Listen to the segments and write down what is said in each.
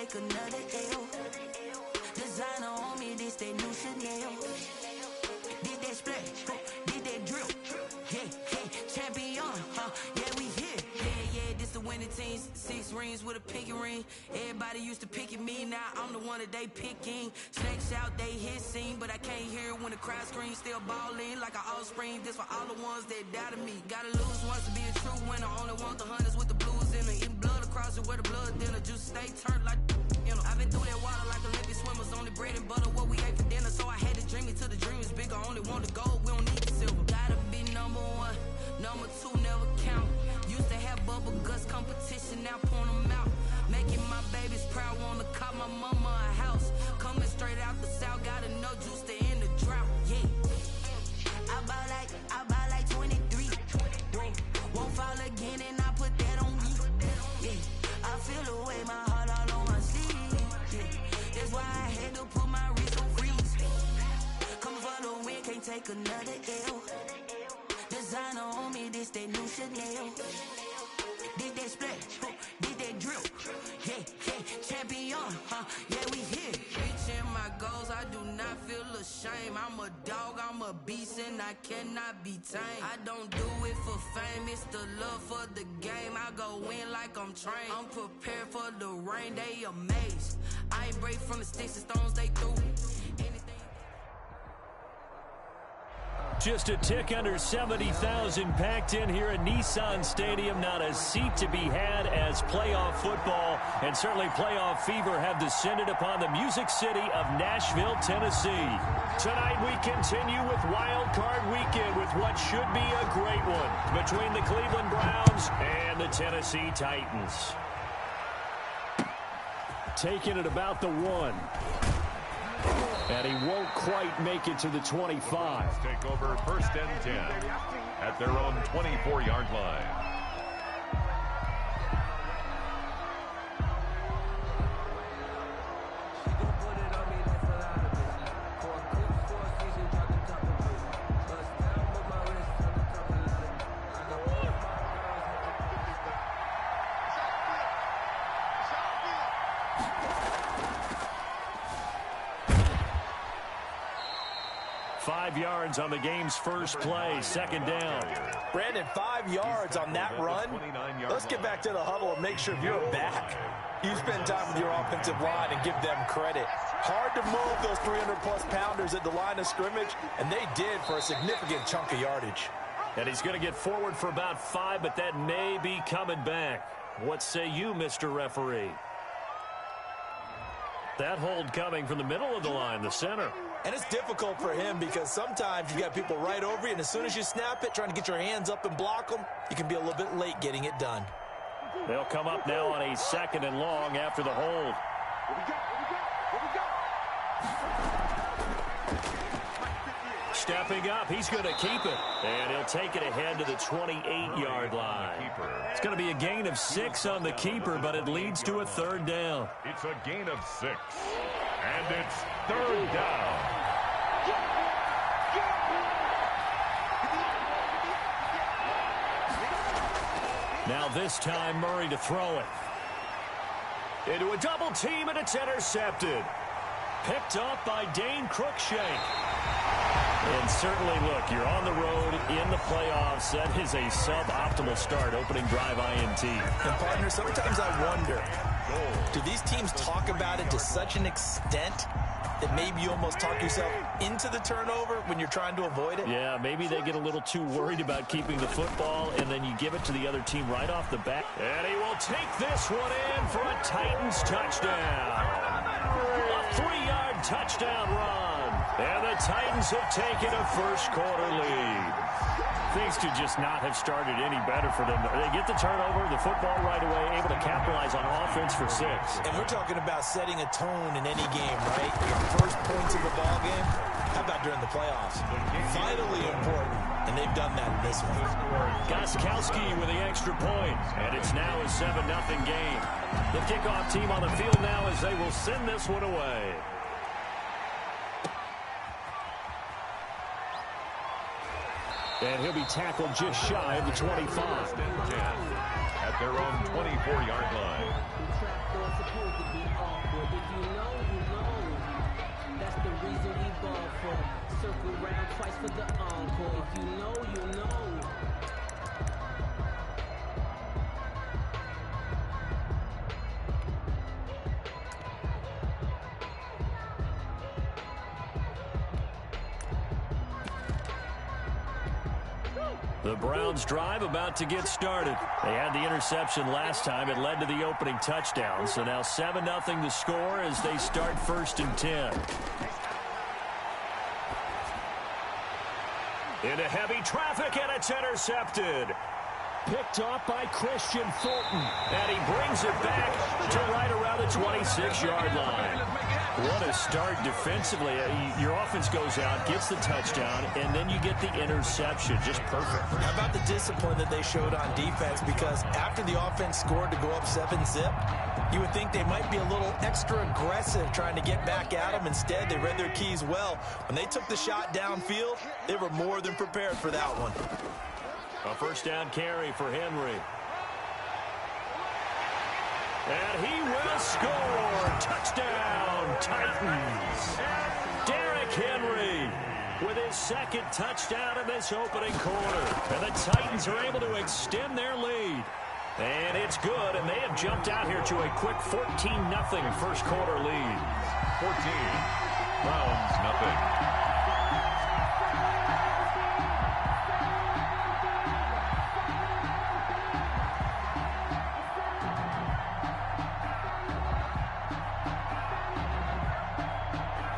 take another L. Designer on me, this that new Chanel. Did that splash, did that drill. Yeah, champion, yeah, we here. Yeah, this the winning team. 6 rings with a pinky ring. Everybody used to pick at me, now I'm the one that they picking. Snakes out, they hit scene, but I can't hear it when the crowd screams. Still balling like an offspring. This for all the ones that doubted me. Gotta lose once to be a true winner. Only want the hunters with the blues in it. Eating blood across it where the blood dinner. Juice stay turned like, you know. I've been through that water like Olympic swimmers. Only bread and butter what we ate for dinner. So I had to dream it till the dream is bigger. Only want the gold, we don't need the silver. Gotta be number 1, number 2 never count. Used to have bubble guts competition, now point them out. Making my babies proud, wanna cop my mama a house. Coming straight out the south, gotta know juice to end the drought. Yeah, I buy like 23. Won't fall again and I put that on me. Yeah, I feel the way, my heart all on my sleeve. Yeah, that's why I had to put my wrist on freeze. Come for the win, can't take another L. Designer on me, this that new Chanel. Did that splash, did that drill. Yeah, champion, yeah, we here. Reaching my goals, I do not feel ashamed. I'm a dog, I'm a beast, and I cannot be tamed. I don't do it for fame, it's the love for the game. I go in like I'm trained. I'm prepared for the rain, they amazed. I ain't break from the sticks and stones they threw. Just a tick under 70,000 packed in here at Nissan Stadium. Not a seat to be had as playoff football and certainly playoff fever have descended upon the Music City of Nashville, Tennessee. Tonight we continue with Wildcard Weekend with what should be a great one between the Cleveland Browns and the Tennessee Titans. Taking it about the 1. And he won't quite make it to the 25. Take over 1st and 10 at their own 24-yard line. Yards on the game's first play, 2nd down. Brandon, 5 yards on that run. Let's get back to the huddle and make sure you're back. You spend time with your offensive line and give them credit. Hard to move those 300-plus pounders at the line of scrimmage, and they did for a significant chunk of yardage. And he's going to get forward for about 5, but that may be coming back. What say you, Mr. Referee? That hold coming from the middle of the line, the center. And it's difficult for him because sometimes you got people right over you, and as soon as you snap it, trying to get your hands up and block them, you can be a little bit late getting it done. They'll come up now on a 2nd and long after the hold. Stepping up, he's going to keep it. And he'll take it ahead to the 28-yard line. It's going to be a gain of 6 on the keeper, but it leads to a 3rd down. It's a gain of 6. And it's 3rd down. Now this time Murray to throw it. Into a double team, and it's intercepted. Picked up by Dane Cruikshank. And certainly, look, you're on the road in the playoffs. That is a suboptimal start, opening drive INT. And, partner, sometimes I wonder, do these teams talk about it to such an extent that maybe you almost talk yourself into the turnover when you're trying to avoid it? Yeah, maybe they get a little too worried about keeping the football, and then you give it to the other team right off the bat. And he will take this one in for a Titans touchdown. A 3-yard touchdown run. And the Titans have taken a first-quarter lead. Things could just not have started any better for them. They get the turnover, the football right away, able to capitalize on offense for 6. And we're talking about setting a tone in any game, right? Your first points of the ball game, how about during the playoffs? Vitally important, and they've done that in this one. Gostkowski with the extra point, and it's now a 7-0 game. The kickoff team on the field now as they will send this one away. And he'll be tackled just shy of the 25. at their own 24-yard line. That's the reason we ball for. Circle round twice for the encore. If you know, you know. The Browns drive about to get started. They had the interception last time. It led to the opening touchdown. So now 7-0 the score as they start 1st and 10. Into heavy traffic, and it's intercepted. Picked off by Christian Fulton. And he brings it back to right around the 26-yard line. What a start defensively. Your offense goes out, gets the touchdown, and then you get the interception. Just perfect. How about the discipline that they showed on defense? Because after the offense scored to go up 7-zip, you would think they might be a little extra aggressive trying to get back at them. Instead, they read their keys well. When they took the shot downfield, they were more than prepared for that one. A first down carry for Henry. And he will score. Touchdown, Titans. Derrick Henry with his second touchdown in this opening quarter. And the Titans are able to extend their lead. And it's good, and they have jumped out here to a quick 14-0 first quarter lead. 14, Browns nothing.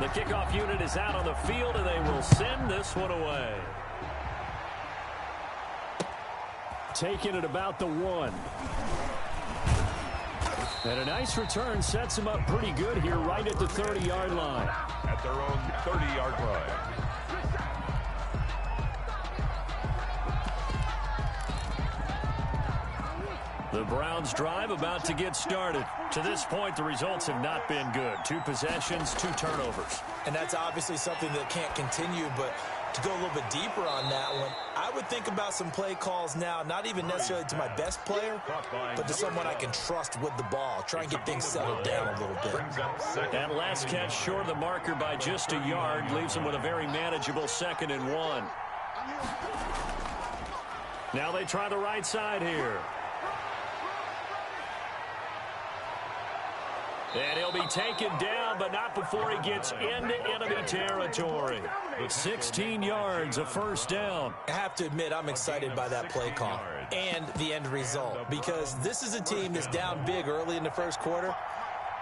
The kickoff unit is out on the field, and they will send this one away. Taking it about the 1. And a nice return sets them up pretty good here right at the 30-yard line. At their own 30-yard line. The Browns drive about to get started. To this point, the results have not been good. 2 possessions, 2 turnovers. And that's obviously something that can't continue, but to go a little bit deeper on that one, I would think about some play calls now, not even necessarily to my best player, but to someone I can trust with the ball. Try and get things settled down a little bit. That last catch short of the marker by just a yard leaves them with a very manageable 2nd and 1. Now they try the right side here. And he'll be taken down, but not before he gets into enemy territory. 16 yards, a first down. I have to admit, I'm excited by that play call and the end result, because this is a team that's down big early in the first quarter,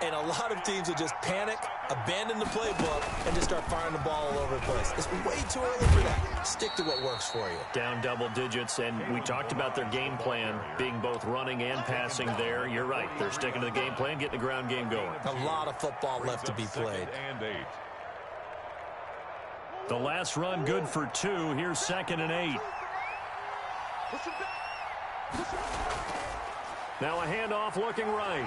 and a lot of teams will just panic, abandon the playbook, and just start firing the ball all over the place. It's way too early for that. Stick to what works for you. Down double digits, and we talked about their game plan being both running and passing there. You're right. They're sticking to the game plan, getting the ground game going. A lot of football left to be played. And 8. The last run good for 2. Here's 2nd and 8. Now a handoff looking right.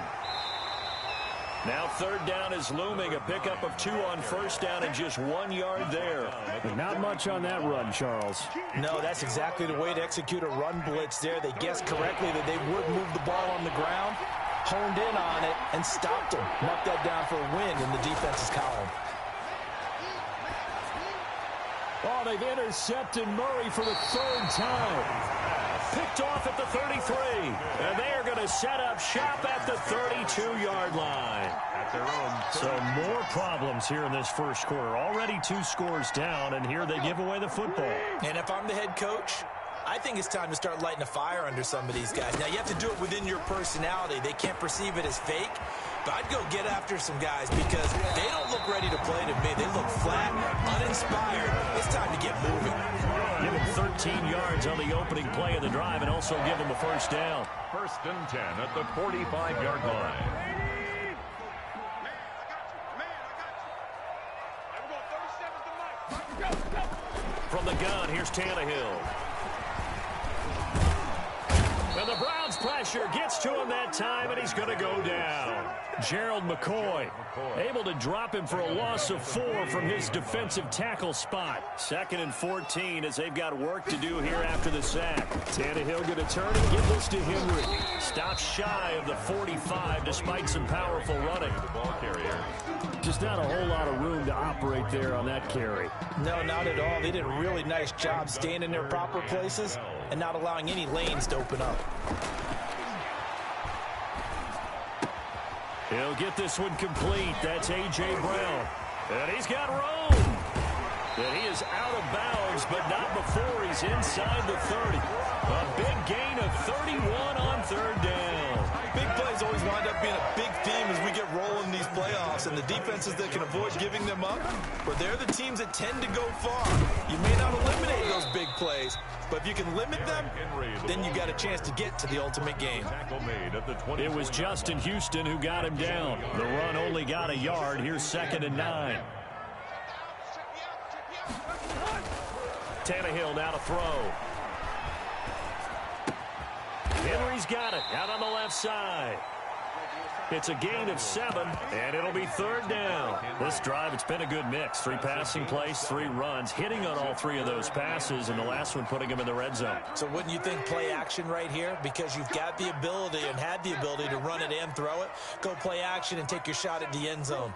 Now 3rd down is looming. A pickup of 2 on first down and just 1 yard there. Not much on that run, Charles. No, that's exactly the way to execute a run blitz there. They guessed correctly that they would move the ball on the ground, honed in on it, and stopped them. Marked that down for a win in the defense's column. Oh, they've intercepted Murray for the 3rd time. Picked off at the 33. And they are going to set up shop at the 32-yard line. At their own. So more problems here in this first quarter. Already 2 scores down, and here they give away the football. And if I'm the head coach, I think it's time to start lighting a fire under some of these guys. Now, you have to do it within your personality. They can't perceive it as fake. But I'd go get after some guys because they don't look ready to play to me. They look flat, uninspired. It's time to get moving. Give him 13 yards on the opening play of the drive and also give him a first down. 1st and 10 at the 45-yard line. From the gun, here's Tannehill. And the Browns pressure gets to him that time, and he's going to go down. Gerald McCoy able to drop him for a loss of 4 from his defensive tackle spot. 2nd and 14 as they've got work to do here after the sack. Tannehill going to turn and give this to Henry. Stops shy of the 45 despite some powerful running. The ball carrier. Just not a whole lot of room to operate there on that carry. No, not at all. They did a really nice job staying in their proper places and not allowing any lanes to open up. He'll get this one complete. That's A.J. Brown. And he's got room. And he is out of bounds, but not before he's inside the 30. A big gain of 31 on 3rd down. Big plays always wind up being a big theme as we get rolling in these playoffs, and the defenses that can avoid giving them up, but they're the teams that tend to go far. You may not eliminate those big plays, but if you can limit them, then you got a chance to get to the ultimate game. It was Justin Houston who got him down. The run only got a yard. Here's 2nd and 9. Tannehill now to throw. Henry's got it out on the left side. It's a gain of 7, and it'll be 3rd down. This drive, it's been a good mix. 3 passing plays, 3 runs, hitting on all 3 of those passes, and the last one putting him in the red zone. So wouldn't you think play action right here? Because you've got the ability and had the ability to run it and throw it. Go play action and take your shot at the end zone.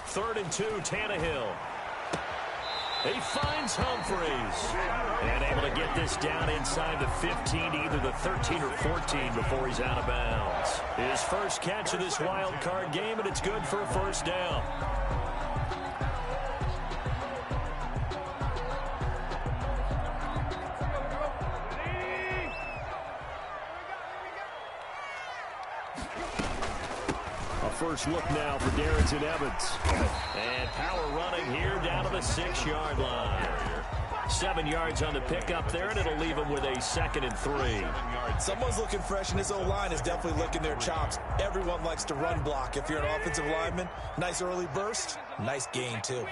3rd and 2, Tannehill. He finds Humphreys. And able to get this down inside the 15, either the 13 or 14 before he's out of bounds. His first catch of this wild card game, and it's good for a 1st down. First look now for Darrington Evans. And power running here down to the 6-yard line. 7 yards on the pickup there, and it'll leave him with a 2nd and 3. Someone's looking fresh, and this O-line is definitely licking their chops. Everyone likes to run block. If you're an offensive lineman, nice early burst, nice gain too.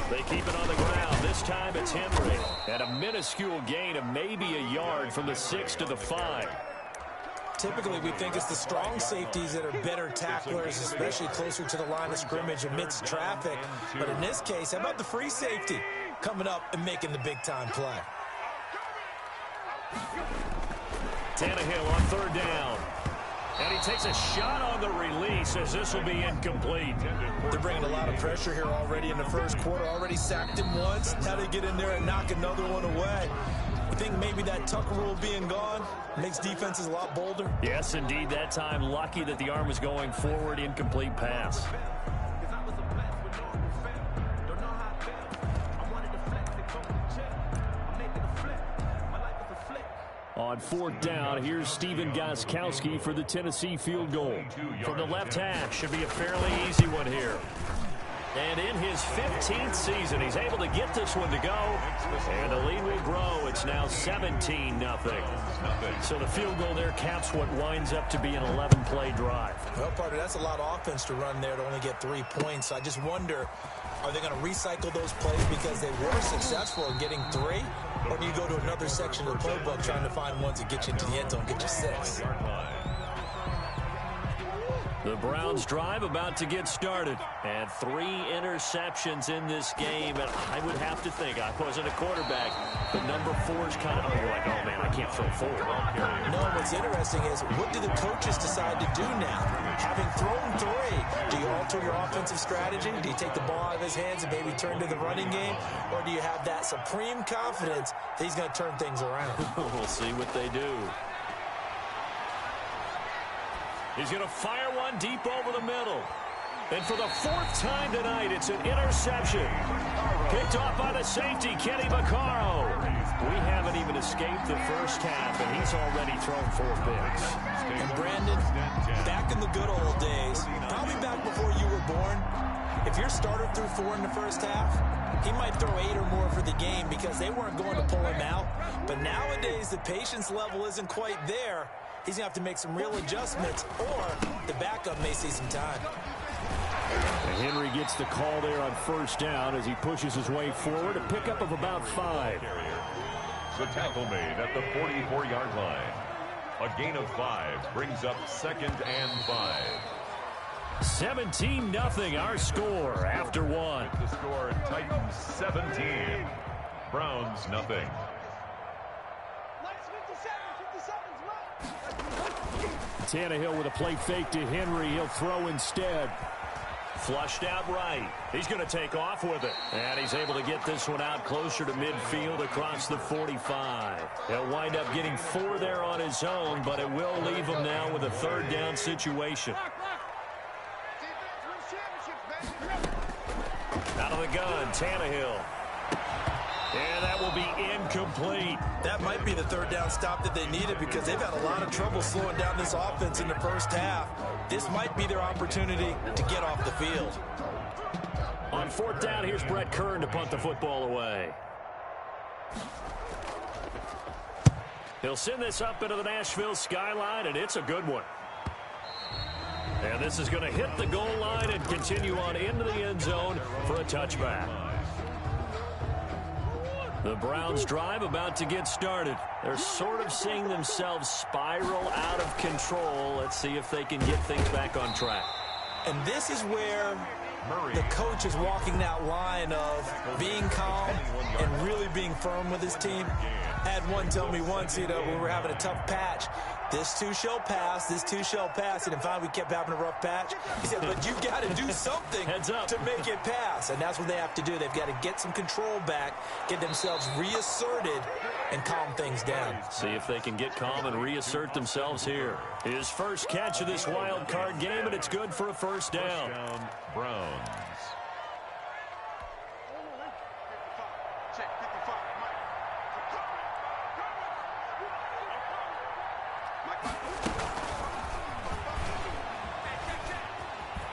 They keep it on the ground. This time it's Henry. And a minuscule gain of maybe a yard from the 6 to the 5. Typically, we think it's the strong safeties that are better tacklers, especially closer to the line of scrimmage amidst traffic. But in this case, how about the free safety coming up and making the big-time play? Tannehill on 3rd down. And he takes a shot on the release as this will be incomplete. They're bringing a lot of pressure here already in the first quarter. Already sacked him once. Now they get in there and knock another one away. I think maybe that tuck rule being gone makes defenses a lot bolder. Yes, indeed. That time, lucky that the arm was going forward. Incomplete pass. On 4th down, here's Steven Gostkowski for the Tennessee field goal. From the left hash, should be a fairly easy one here. And in his 15th season, he's able to get this one to go. And the lead will grow. It's now 17-0. So the field goal there caps what winds up to be an 11-play drive. Well, partner, that's a lot of offense to run there to only get 3 points. I just wonder, are they going to recycle those plays because they were successful in getting 3? Or do you go to another section of the playbook trying to find ones that get you into the end zone, get you 6? The Browns drive about to get started. And 3 interceptions in this game. And I would have to think, I wasn't a quarterback, but number 4 is kind of like, oh man, I can't throw 4. No, what's interesting is, what do the coaches decide to do now? Having thrown 3, do you alter your offensive strategy? Do you take the ball out of his hands and maybe turn to the running game? Or do you have that supreme confidence that he's going to turn things around? We'll see what they do. He's going to fire one deep over the middle. And for the 4th time tonight, it's an interception. Picked off by the safety, Kenny Vaccaro. We haven't even escaped the first half, and he's already thrown 4 picks. And Brandon, back in the good old days, probably back before you were born, if your starter threw 4 in the first half, he might throw 8 or more for the game because they weren't going to pull him out. But nowadays, the patience level isn't quite there. He's going to have to make some real adjustments, or the backup may see some time. And Henry gets the call there on 1st down as he pushes his way forward. A pickup of about 5. The tackle made at the 44-yard line. A gain of 5 brings up 2nd and 5. 17-0 our score after one. The score, Titans 17, Browns nothing. Tannehill with a play fake to Henry. He'll throw instead. Flushed out right. He's going to take off with it. And he's able to get this one out closer to midfield across the 45. He'll wind up getting 4 there on his own, but it will leave him now with a 3rd down situation. Out of the gun, Tannehill. And that will be incomplete. That might be the 3rd down stop that they needed because they've had a lot of trouble slowing down this offense in the first half. This might be their opportunity to get off the field. On 4th down, here's Brett Kern to punt the football away. He'll send this up into the Nashville skyline, and it's a good one. And this is going to hit the goal line and continue on into the end zone for a touchback. The Browns drive about to get started. They're sort of seeing themselves spiral out of control. Let's see if they can get things back on track. And this is where the coach is walking that line of being calm and really being firm with his team. I had one tell me once, when we were having a tough patch, this too shall pass, this too shall pass. And finally we kept having a rough patch. He said, but you got to do something to make it pass. And that's what they have to do. They've got to get some control back, get themselves reasserted, and calm things down. See if they can get calm and reassert themselves here. His first catch of this wild card game, and it's good for a 1st down. First down, Browns.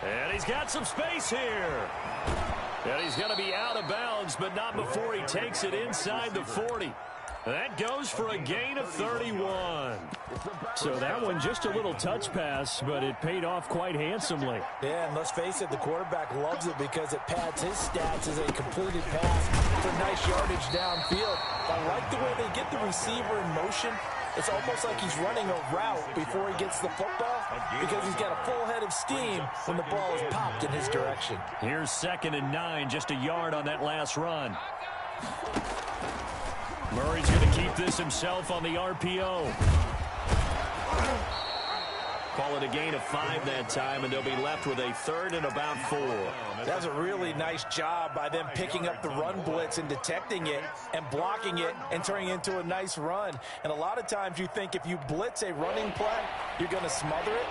And he's got some space here. And he's going to be out of bounds, but not before he takes it inside the 40. That goes for a gain of 31. So that one just a little touch pass, but it paid off quite handsomely. Yeah, and let's face it, the quarterback loves it because it pads his stats as a completed pass for nice yardage downfield. I like the way they get the receiver in motion. It's almost like he's running a route before he gets the football because he's got a full head of steam when the ball is popped in his direction. Here's 2nd and 9, just a yard on that last run. Murray's going to keep this himself on the RPO. Call it a gain of 5 that time, and they'll be left with a 3rd and about 4. That's a really nice job by them picking up the run blitz and detecting it and blocking it and turning it into a nice run. And a lot of times you think if you blitz a running play, you're going to smother it.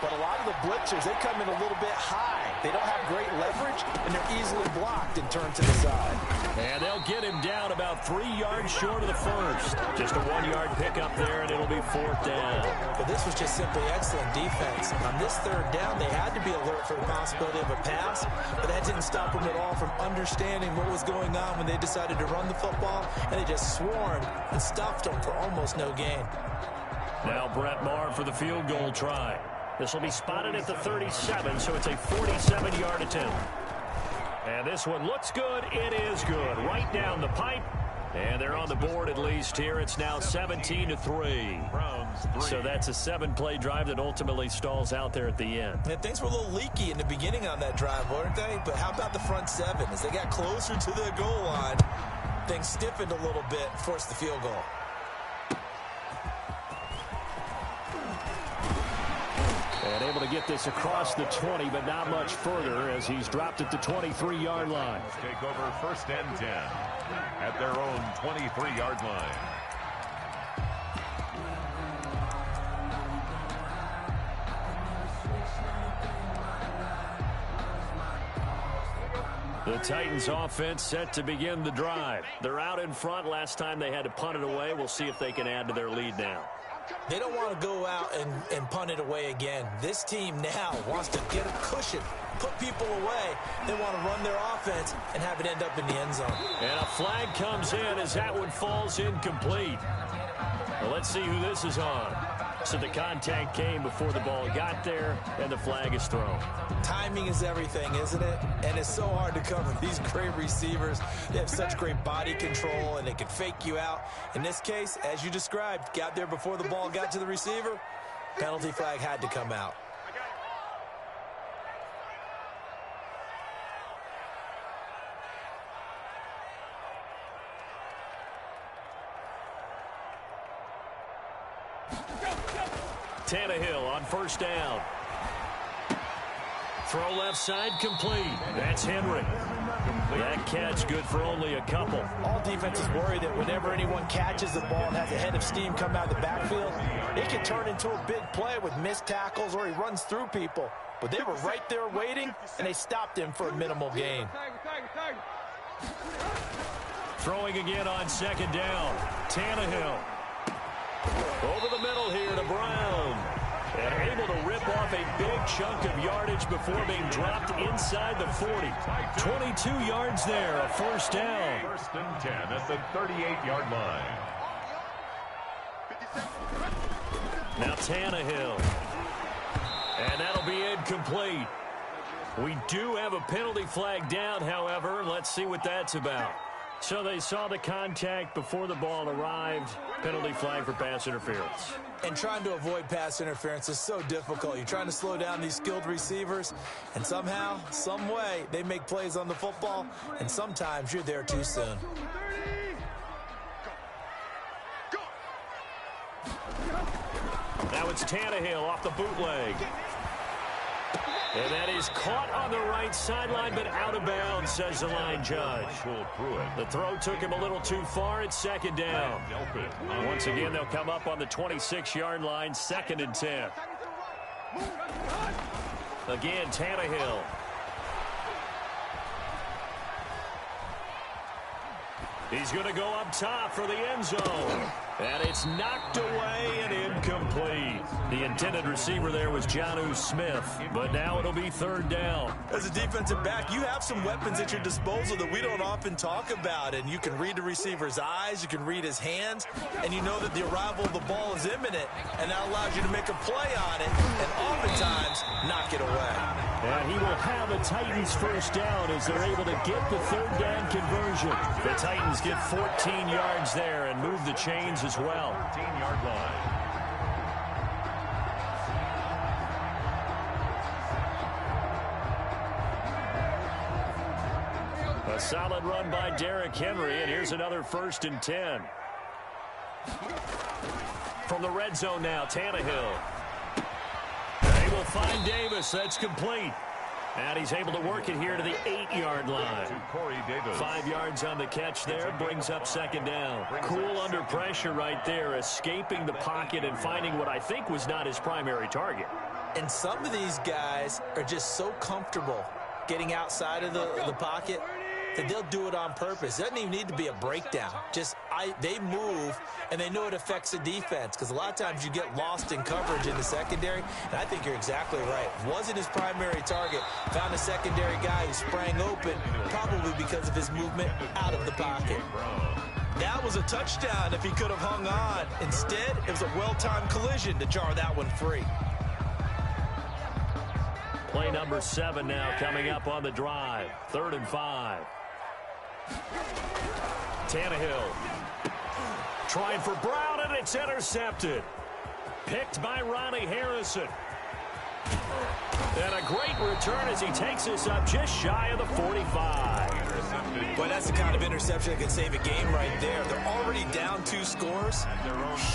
But a lot of the blitzers, they come in a little bit high. They don't have great leverage, and they're easily blocked and turned to the side. And they'll get him down about 3 yards short of the 1st. Just a 1-yard pickup there, and it'll be 4th down. But this was just simply excellent defense. On this 3rd down, they had to be alert for the possibility of a pass, but that didn't stop them at all from understanding what was going on when they decided to run the football, and they just swarmed and stuffed them for almost no gain. Now Brett Maher for the field goal try. This will be spotted at the 37, so it's a 47-yard attempt. And this one looks good. It is good. Right down the pipe. And they're on the board at least here. It's now 17-3. So that's a 7-play drive that ultimately stalls out there at the end. And things were a little leaky in the beginning on that drive, weren't they? But how about the front 7? As they got closer to the goal line, things stiffened a little bit, forced the field goal. And able to get this across the 20, but not much further as he's dropped at the 23-yard line. Take over 1st and 10 at their own 23-yard line. The Titans offense set to begin the drive. They're out in front. Last time they had to punt it away. We'll see if they can add to their lead now. They don't want to go out and punt it away again. This team now wants to get a cushion, put people away. They want to run their offense and have it end up in the end zone. And a flag comes in as that one falls incomplete. Well, let's see who this is on. looks at the contact came before the ball got there, and the flag is thrown. Timing is everything, isn't it? And it's so hard to cover these great receivers. They have such great body control, and they can fake you out. In this case, as you described, got there before the ball got to the receiver. Penalty flag had to come out. Tannehill on first down. Throw left side complete. That's Henry. That catch good for only a couple. All defenses worry that whenever anyone catches the ball and has a head of steam come out of the backfield, it can turn into a big play with missed tackles or he runs through people. But they were right there waiting, and they stopped him for a minimal gain. Throwing again on second down. Tannehill. Over the middle here to Brown. And able to rip off a big chunk of yardage before being dropped inside the 40. 22 yards there, a first down. First and 10 at the 38-yard line. Now Tannehill. And that'll be incomplete. We do have a penalty flag down, however. Let's see what that's about. So they saw the contact before the ball arrived. Penalty flag for pass interference. And trying to avoid pass interference is so difficult. You're trying to slow down these skilled receivers, and somehow, some way, they make plays on the football, and sometimes you're there too soon. Now it's Tannehill off the bootleg. And that is caught on the right sideline, but out of bounds, says the line judge. The throw took him a little too far. It's second down. Once again, they'll come up on the 26-yard line, 2nd and 10. Again, Tannehill. He's going to go up top for the end zone. And it's knocked away and incomplete. The intended receiver there was Jonnu Smith, but now it'll be 3rd down. As a defensive back, you have some weapons at your disposal that we don't often talk about, and you can read the receiver's eyes, you can read his hands, and you know that the arrival of the ball is imminent, and that allows you to make a play on it, and oftentimes knock it away. And he will have a Titans first down as they're able to get the 3rd down conversion. The Titans get 14 yards there and move the chains as well. 14-yard line. A solid run by Derrick Henry, and here's another 1st and 10. From the red zone now, Tannehill. They will find Davis. That's complete. And he's able to work it here to the 8-yard line. 5 yards on the catch there, brings up 2nd down. Cool under pressure right there, escaping the pocket and finding what I think was not his primary target. And some of these guys are just so comfortable getting outside of the pocket that they'll do it on purpose. It doesn't even need to be a breakdown. They move, and they know it affects the defense, because a lot of times you get lost in coverage in the secondary, and I think you're exactly right. Wasn't his primary target. Found a secondary guy who sprang open, probably because of his movement out of the pocket. That was a touchdown if he could have hung on. Instead, it was a well-timed collision to jar that one free. Play number 7 now coming up on the drive. 3rd and 5. Tannehill trying for Brown, and it's intercepted. Picked by Ronnie Harrison. And a great return as he takes us up just shy of the 45. Boy, that's the kind of interception that can save a game right there. They're already down 2 scores.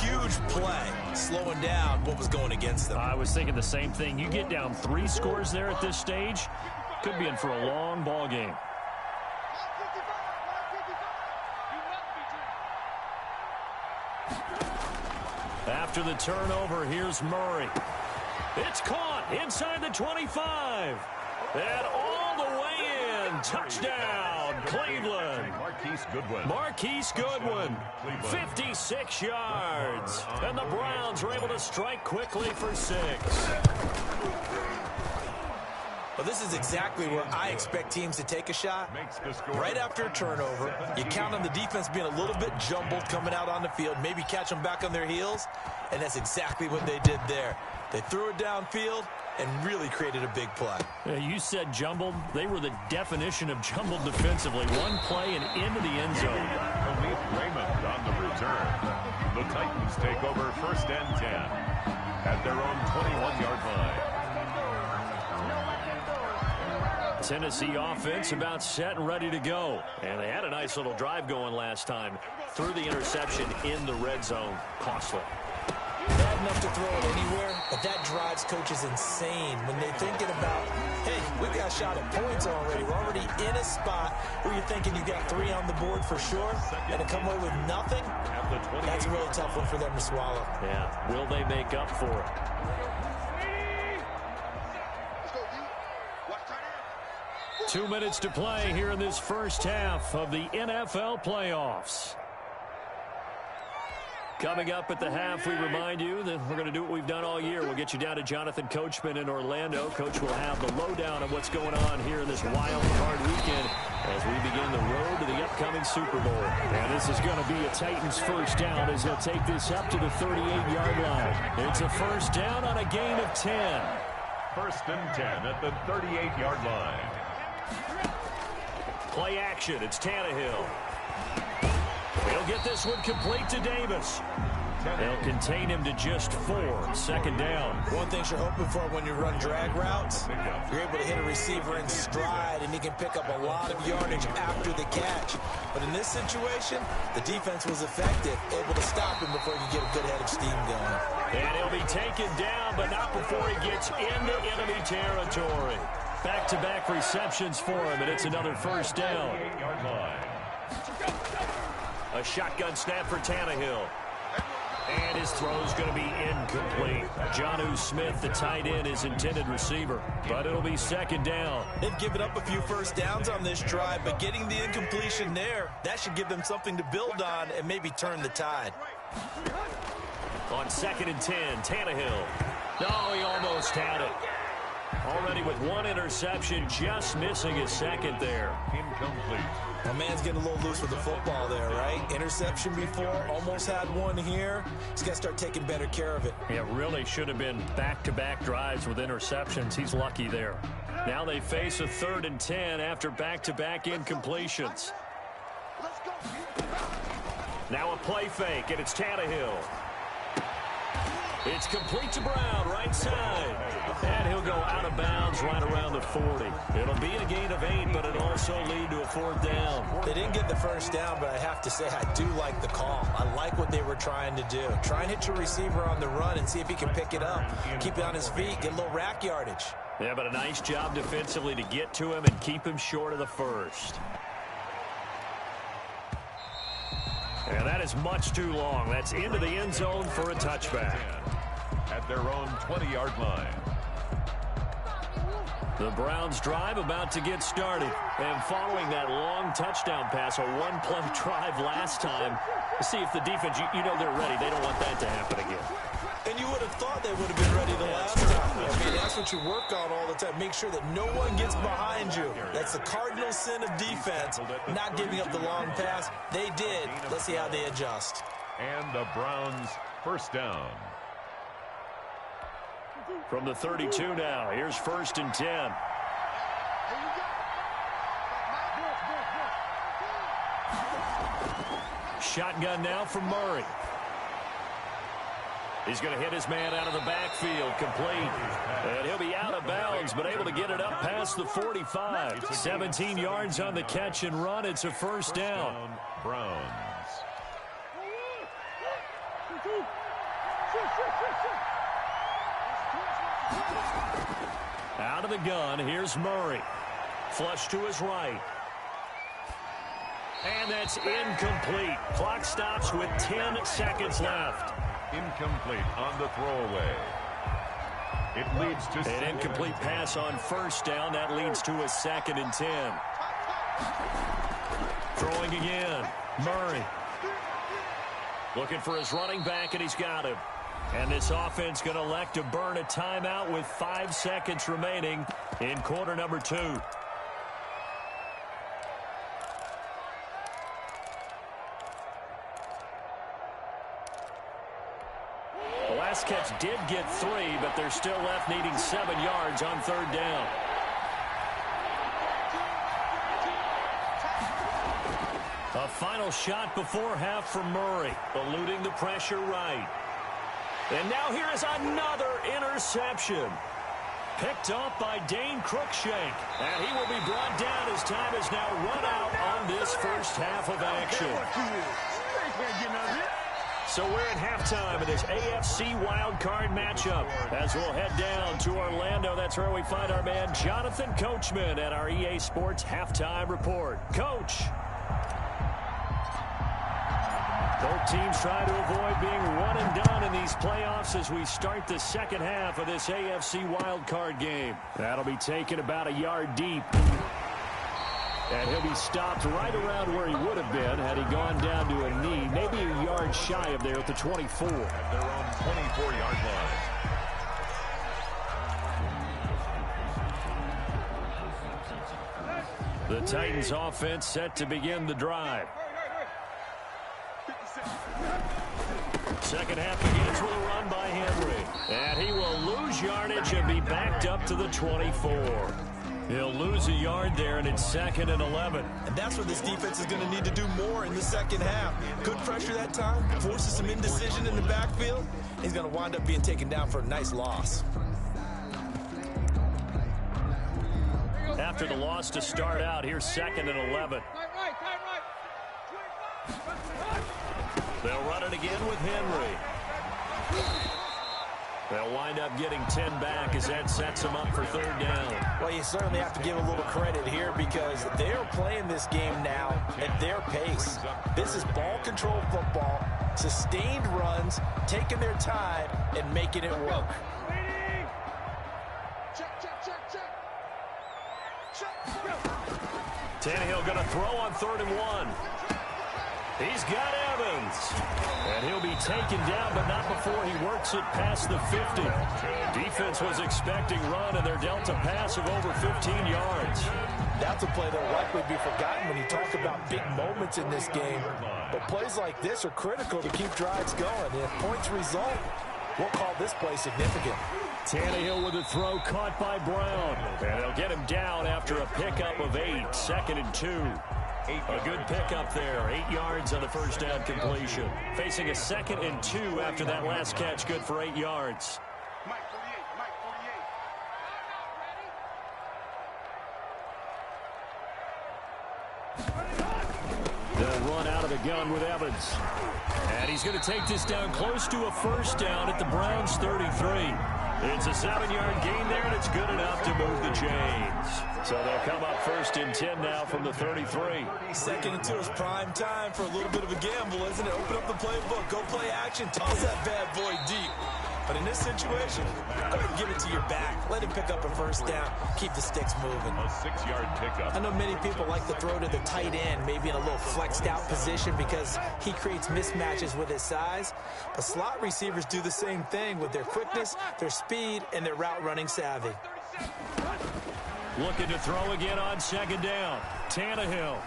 Huge play, slowing down what was going against them. I was thinking the same thing. You get down 3 scores there at this stage, could be in for a long ball game. After the turnover, here's Murray. It's caught inside the 25. And all the way in. Touchdown, Cleveland. Marquise Goodwin, 56 yards. And the Browns are able to strike quickly for 6. Well, this is exactly where I expect teams to take a shot. Right after a turnover, you count on the defense being a little bit jumbled coming out on the field, maybe catch them back on their heels, and that's exactly what they did there. They threw it downfield and really created a big play. Yeah, you said jumbled. They were the definition of jumbled defensively. One play and into the end zone. Khalif Raymond on the return. The Titans take over 1st and 10 at their own 21-yard line. Tennessee offense about set and ready to go. And they had a nice little drive going last time. Threw the interception in the red zone. Costly. Bad enough to throw it anywhere, but that drives coaches insane when they're thinking about, hey, we got shot at points already. We're already in a spot where you're thinking you got 3 on the board for sure, and to come away with nothing, that's a really tough one for them to swallow. Yeah, will they make up for it? Let's 2 minutes to play here in this first half of the NFL playoffs. Coming up at the half, we remind you that we're going to do what we've done all year. We'll get you down to Jonathan Coachman in Orlando. Coach will have the lowdown of what's going on here in this wild card weekend as we begin the road to the upcoming Super Bowl. And this is going to be a Titans first down as they'll take this up to the 38-yard line. It's a first down on a gain of 10. 1st and 10 at the 38-yard line. Play action. It's Tannehill. He'll get this one complete to Davis. They'll contain him to just 4. 2nd down. One thing you're hoping for when you run drag routes, you're able to hit a receiver in stride, and he can pick up a lot of yardage after the catch. But in this situation, the defense was effective, able to stop him before he could get a good head of steam going. And he'll be taken down, but not before he gets into enemy territory. Back-to-back receptions for him, and it's another first down. A shotgun snap for Tannehill. And his throw's going to be incomplete. Jonnu Smith, the tight end, is intended receiver. But it'll be 2nd down. They've given up a few first downs on this drive, but getting the incompletion there, that should give them something to build on and maybe turn the tide. On 2nd and 10, Tannehill. No, he almost had it. Already with 1 interception, just missing his 2nd there. Incomplete. My man's getting a little loose with the football there, right? Interception before, almost had one here. He's got to start taking better care of it. Yeah, really should have been back-to-back drives with interceptions. He's lucky there. Now they face a 3rd and 10 after back-to-back incompletions. Now a play fake, and it's Tannehill. It's complete to Brown, right side. And he'll go out of bounds right around the 40. It'll be a gain of 8, but it'll also lead to a 4th down. They didn't get the first down, but I have to say I do like the call. I like what they were trying to do. Try and hit your receiver on the run and see if he can pick it up. Keep it on his feet, get a little rack yardage. Yeah, but a nice job defensively to get to him and keep him short of the first. And that is much too long. That's into the end zone for a touchback. At their own 20-yard line. The Browns drive about to get started. And following that long touchdown pass, a one-play drive last time, see if the defense, you know they're ready. They don't want that to happen again. And you would have thought they would have been ready the last time. I mean, that's what you work on all the time. Make sure that no one gets behind you. That's the cardinal sin of defense, not giving up the long pass. They did. Let's see how they adjust. And the Browns first down. From the 32 now, here's 1st and 10. Shotgun now from Murray. He's going to hit his man out of the backfield, complete. And he'll be out of bounds, but able to get it up past the 45. 17 yards on the catch and run. It's a first down. Browns. Out of the gun, here's Murray. Flush to his right. And that's incomplete. Clock stops with 10 seconds left. Incomplete on the throwaway. It leads to an incomplete pass on first down. That leads to a 2nd and 10. Throwing again. Murray. Looking for his running back, and he's got him. And this offense going to elect to burn a timeout with 5 seconds remaining in quarter number 2. The last catch did get 3, but they're still left needing 7 yards on 3rd down. A final shot before half from Murray, eluding the pressure right. And now here is another interception. Picked off by Dane Cruikshank. And he will be brought down as time is now run out on this first half of action. So we're at halftime of this AFC Wildcard matchup. As we'll head down to Orlando, that's where we find our man Jonathan Coachman at our EA Sports Halftime Report. Coach. Both teams try to avoid being one and done in these playoffs as we start the second half of this AFC wildcard game. That'll be taken about a yard deep. And he'll be stopped right around where he would have been had he gone down to a knee, maybe a yard shy of there at the 24. At their own 24-yard line. The Titans offense set to begin the drive. Second half begins with a run by Henry. And he will lose yardage and be backed up to the 24. He'll lose a yard there, and it's 2nd and 11. And that's where this defense is going to need to do more in the second half. Good pressure that time, forces some indecision in the backfield. He's going to wind up being taken down for a nice loss. After the loss to start out, here's 2nd and 11. They'll run it again with Henry. They'll wind up getting 10 back as that sets them up for 3rd down. Well, you certainly have to give a little credit here because they're playing this game now at their pace. This is ball control football, sustained runs, taking their time, and making it work. Tannehill going to throw on 3rd and 1. He's got Evans. And he'll be taken down, but not before he works it past the 50. Defense was expecting run, and they're dealt a pass of over 15 yards. That's a play that will likely be forgotten when you talk about big moments in this game. But plays like this are critical to keep drives going. And if points result, we'll call this play significant. Tannehill with a throw caught by Brown. And they'll get him down after a pickup of 8, 2nd and 2. A good pickup there, 8 yards on the first down completion. Facing a 2nd and 2 after that last catch, good for 8 yards. They'll run out of the gun with Evans. And he's going to take this down close to a first down at the Browns' 33. It's a 7-yard gain there, and it's good enough to move the chains. So they'll come up 1st and 10 now from the 33. 2nd and 2 is prime time for a little bit of a gamble, isn't it? Open up the playbook, go play action, toss that bad boy deep. But in this situation, go ahead and give it to your back. Let him pick up a first down. Keep the sticks moving. A 6-yard pickup. I know many people like to throw to the tight end, maybe in a little flexed out position because he creates mismatches with his size. But slot receivers do the same thing with their quickness, their speed, and their route running savvy. Looking to throw again on 2nd down. Tannehill.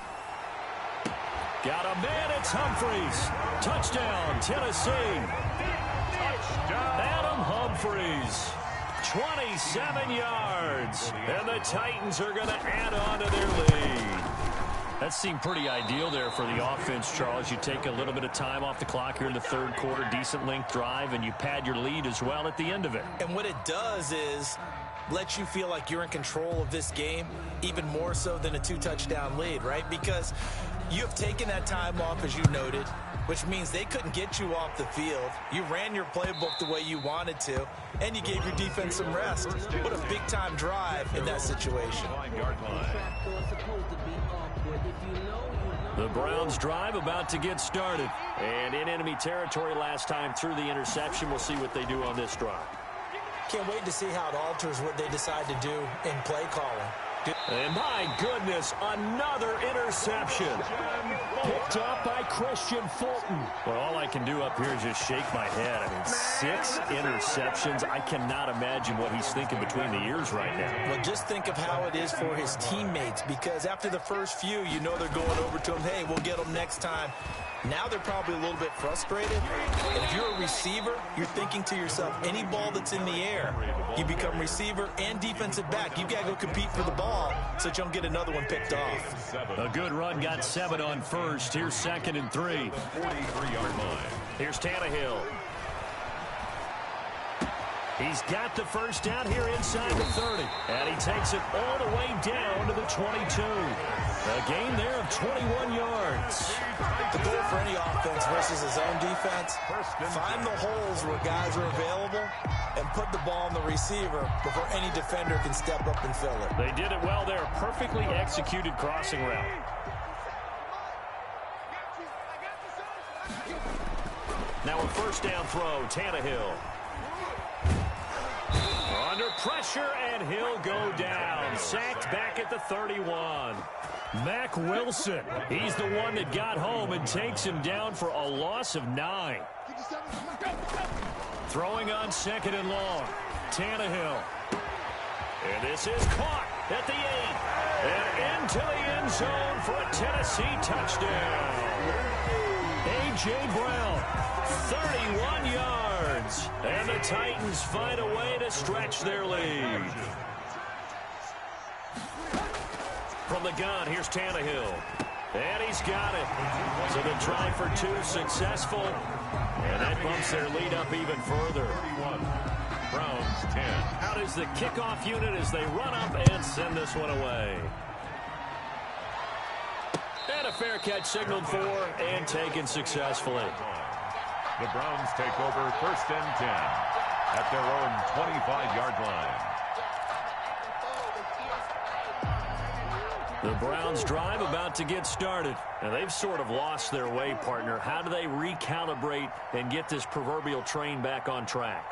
Got a man, it's Humphreys. Touchdown, Tennessee. Adam Humphreys, 27 yards, and the Titans are going to add on to their lead. That seemed pretty ideal there for the offense, Charles. You take a little bit of time off the clock here in the 3rd quarter, decent length drive, and you pad your lead as well at the end of it. And what it does is let you feel like you're in control of this game, even more so than a 2-touchdown lead, right? Because you have taken that time off, as you noted, which means they couldn't get you off the field. You ran your playbook the way you wanted to, and you gave your defense some rest. What a big-time drive in that situation. The Browns drive about to get started. And in enemy territory last time through the interception. We'll see what they do on this drive. Can't wait to see how it alters what they decide to do in play calling. expected. And my goodness, another interception. Picked up by Christian Fulton. Well, all I can do up here is just shake my head. I mean, 6 interceptions. I cannot imagine what he's thinking between the ears right now. Well, just think of how it is for his teammates, because after the first few, you know they're going over to him, hey, we'll get them next time. Now they're probably a little bit frustrated. And if you're a receiver, you're thinking to yourself, any ball that's in the air, you become receiver and defensive back. You've got to go compete for the ball so that you don't get another one picked off. A good run, got 7 on first. Here's 2nd and 3. 43-yard line. Here's Tannehill. He's got the first down here inside the 30. And he takes it all the way down to the 22. A gain there of 21 yards. The goal for any offense versus his own defense, find the holes where guys are available and put the ball on the receiver before any defender can step up and fill it. They did it well there. Perfectly executed crossing route. Now a first down throw, Tannehill. Under pressure, and he'll go down. Sacked back at the 31. Mack Wilson, he's the one that got home and takes him down for a loss of 9. Throwing on 2nd and long. Tannehill. And this is caught at the 8. And into the end zone for a Tennessee touchdown. A.J. Brown, 31 yards. And the Titans find a way to stretch their lead. From the gun, here's Tannehill. And he's got it. So the try for 2 successful. And that bumps their lead up even further. 31. Browns 10. Out is the kickoff unit as they run up and send this one away. And a fair catch signaled for and taken successfully. The Browns take over 1st and 10 at their own 25-yard line. The Browns drive about to get started. And they've sort of lost their way, partner. How do they recalibrate and get this proverbial train back on track?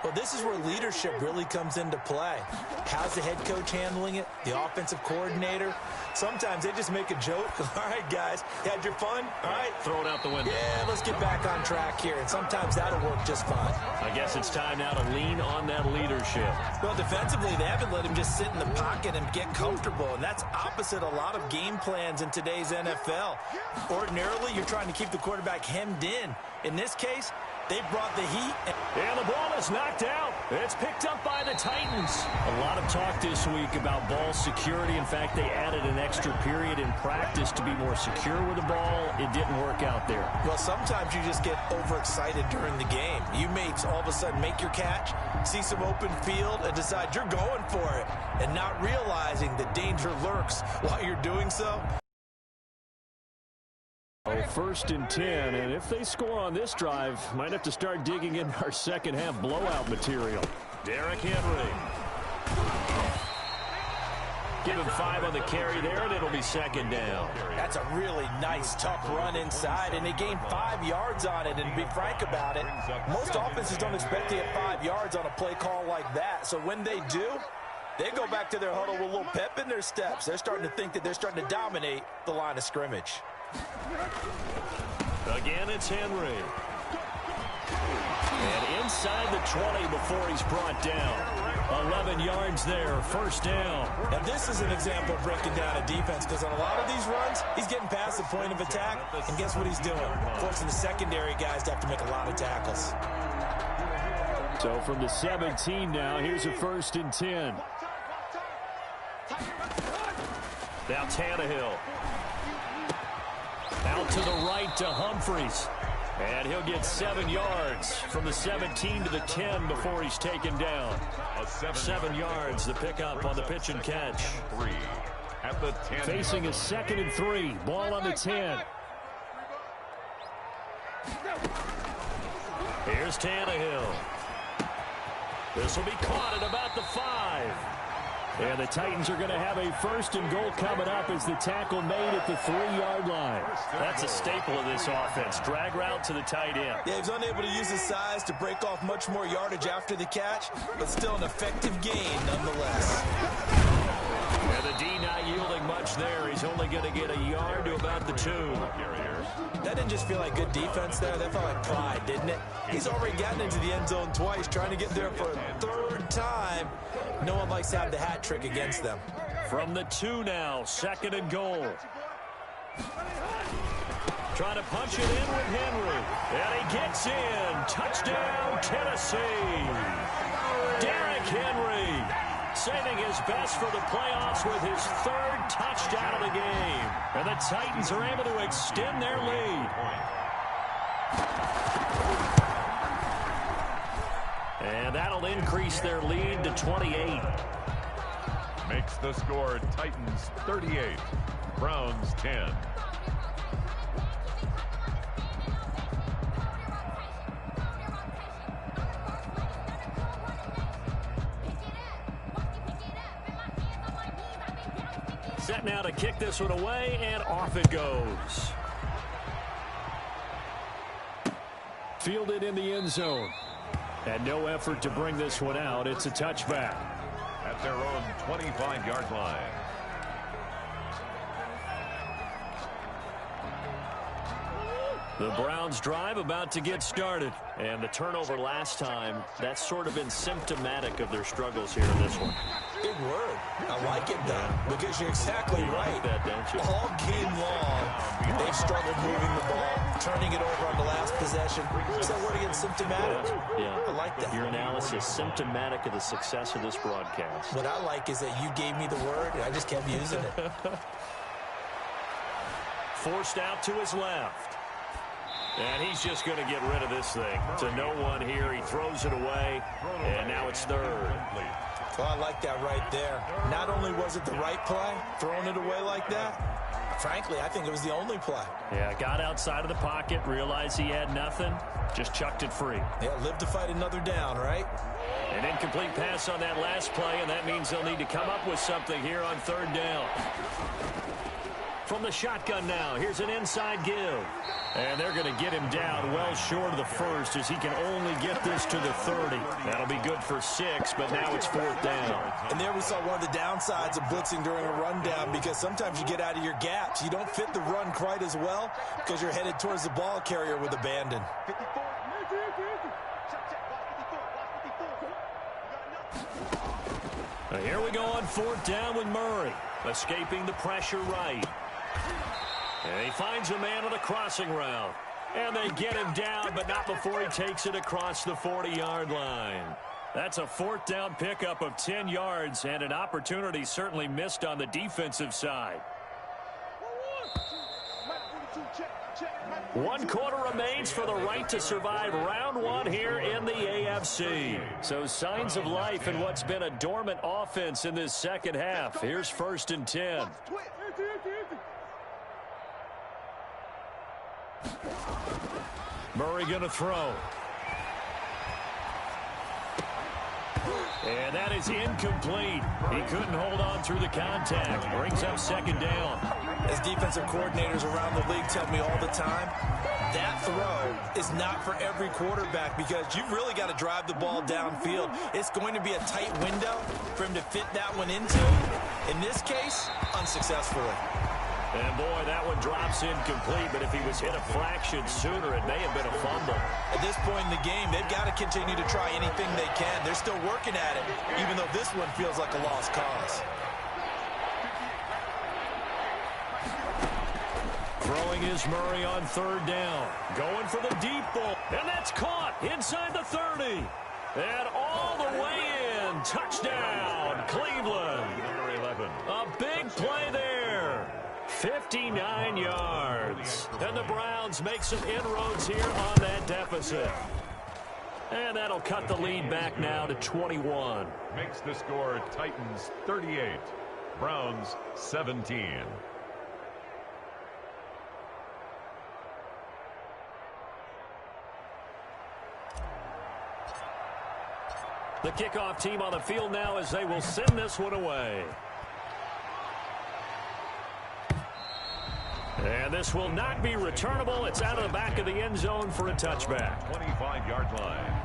Well, this is where leadership really comes into play. How's the head coach handling it? The offensive coordinator? Sometimes they just make a joke. All right, guys, you had your fun? All right. Throw it out the window. Yeah, let's get back on track here. And sometimes that'll work just fine. I guess it's time now to lean on that leadership. Well, defensively, they haven't let him just sit in the pocket and get comfortable. And that's opposite a lot of game plans in today's NFL. Ordinarily, you're trying to keep the quarterback hemmed in. In this case, they brought the heat. And the ball is knocked out. It's picked up by the Titans. A lot of talk this week about ball security. In fact, they added an extra period in practice to be more secure with the ball. It didn't work out there. Well, sometimes you just get overexcited during the game. You may all of a sudden make your catch, see some open field, and decide you're going for it, and not realizing the danger lurks while you're doing so. Oh, 1st and 10, and if they score on this drive, might have to start digging in our second half blowout material. Derrick Henry. Give him 5 on the carry there, and it'll be 2nd down. That's a really nice, tough run inside, and they gained 5 yards on it. And to be frank about it, most offenses don't expect to get 5 yards on a play call like that. So when they do, they go back to their huddle with a little pep in their steps. They're starting to think that they're starting to dominate the line of scrimmage. Again, it's Henry. And inside the 20 before he's brought down. 11 yards there, 1st down. Now, this is an example of breaking down a defense, because on a lot of these runs, he's getting past the point of attack, and guess what he's doing? Forcing the secondary guys to have to make a lot of tackles. So from the 17 now, here's a 1st and 10. Now Tannehill. Out to the right to Humphries. And he'll get 7 yards from the 17 to the 10 before he's taken down. 7 yards, the pickup on the pitch and catch. At the 10. Facing a 2nd and 3. Ball on the 10. Here's Tannehill. This will be caught at about the 5. And the Titans are going to have a 1st and goal coming up as the tackle made at the 3-yard line. That's a staple of this offense. Drag route to the tight end. Yeah, he's unable to use his size to break off much more yardage after the catch, but still an effective gain nonetheless. And And the D not yielding much there. He's only going to get a yard to about the 2. That didn't just feel like good defense there. That felt like pride, didn't it? He's already gotten into the end zone twice, trying to get there for a 3rd time. No one likes to have the hat trick against them. From the 2 now, 2nd and goal. Trying to punch it in with Henry. And he gets in. Touchdown, Tennessee. Derrick Henry saving his best for the playoffs with his 3rd touchdown of the game. And the Titans are able to extend their lead. And that'll increase their lead to 28. Makes the score Titans 38, Browns 10. Set now to kick this one away, and off it goes. Fielded in the end zone. And no effort to bring this one out. It's a touchback. At their own 25-yard line. The Browns drive about to get started. And the turnover last time, that's sort of been symptomatic of their struggles here in this one. Big word. I like it, though, because you're exactly right. Like that, don't you? All game long, they've struggled moving the ball, turning it over on the last possession. So word again, symptomatic. Yeah. I like that. Your analysis, symptomatic of the success of this broadcast. What I like is that you gave me the word, and I just kept using it. Forced out to his left. And he's just going to get rid of this thing. To no one here. He throws it away, and now it's 3rd. Well, I like that right there. Not only was it the right play, throwing it away like that, frankly, I think it was the only play. Yeah, got outside of the pocket, realized he had nothing, just chucked it free. Yeah, live to fight another down, right? An incomplete pass on that last play, and that means they'll need to come up with something here on 3rd down. From the shotgun now, here's an inside give. And they're going to get him down well short of the 1st as he can only get this to the 30. That'll be good for 6, but now it's 4th down. And there we saw one of the downsides of blitzing during a rundown, because sometimes you get out of your gaps. You don't fit the run quite as well because you're headed towards the ball carrier with abandon. Now here we go on 4th down with Murray, escaping the pressure right. And he finds a man on a crossing route. And they get him down, but not before he takes it across the 40-yard line. That's a 4th down pickup of 10 yards, and an opportunity certainly missed on the defensive side. 1 quarter remains for the right to survive round 1 here in the AFC. So signs of life in what's been a dormant offense in this second half. Here's 1st and 10. Murray going to throw. And that is incomplete. He couldn't hold on through the contact. Brings up 2nd down. As defensive coordinators around the league tell me all the time, that throw is not for every quarterback, because you've really got to drive the ball downfield. It's going to be a tight window for him to fit that one into. In this case, unsuccessfully. And boy, that one drops incomplete, but if he was hit a fraction sooner, it may have been a fumble. At this point in the game, they've got to continue to try anything they can. They're still working at it, even though this one feels like a lost cause. Throwing is Murray on 3rd down. Going for the deep ball. And that's caught inside the 30. And all the way in. Touchdown, Cleveland. Number 11. A big play there. 59 yards. And the Browns make some inroads here on that deficit. And that'll cut the lead back now to 21. Makes the score Titans 38, Browns 17. The kickoff team on the field now as they will send this one away. And this will not be returnable. It's out of the back of the end zone for a touchback. 25-yard line.